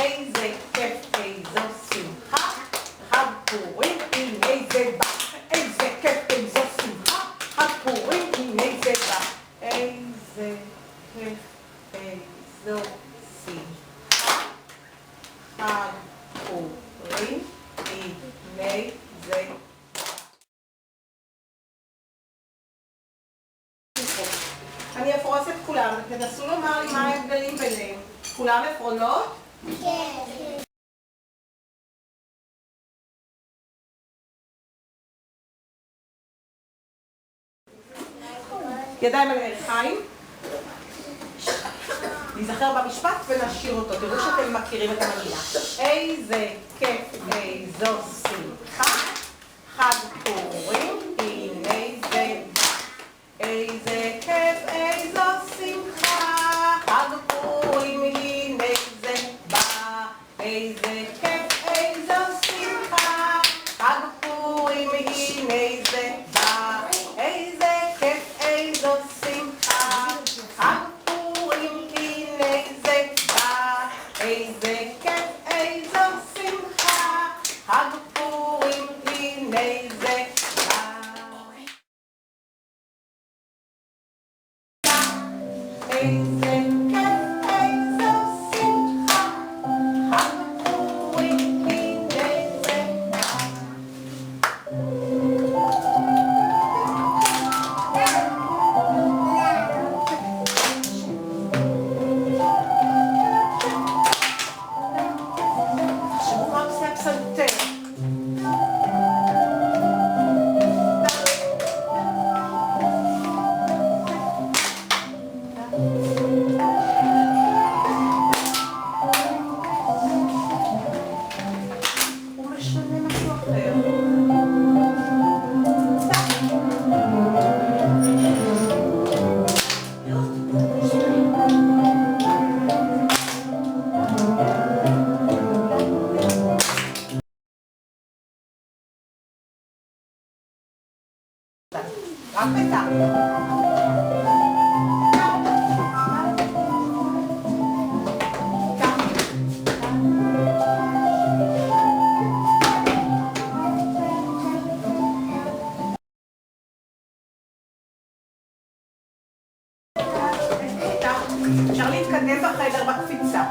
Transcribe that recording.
איזה כיף, איזו שמחה, חג פורים, הנה זה בא. איזה כיף, איזו שמחה, חג פורים, הנה זה בא. איזה כיף, איזו שמחה, חג פורים, הנה זה בא. אני אפרוס את כולם, ותנסו לומר לי מה ההבדלים ביניהם. כולם עפרונות? כן. ידיים על הירכיים. להיזכר במשפט ונשאיר אותו. תראו שאתם מכירים את המנגינה. איזה כיף, איזו שמחה, חג פורים, הנה זה בא. איזה כיף, איזו שמחה, חג פורים, הנה זה בא. איזה כיף, איזו שמחה, חג פורים, הנה זה בא. איזה כיף, איזו שמחה, חג פורים, הנה זה בא. איזה כיף, איזו שמחה, חג פורים, הנה זה בא. איזה כיף, איזו שמחה, חג פורים, הנה זה בא. תחשבו מה עושה הפסנתר. הוא משנה משהו אחר. רק בטח. אפשר להתקדם בחדר בקפיצה.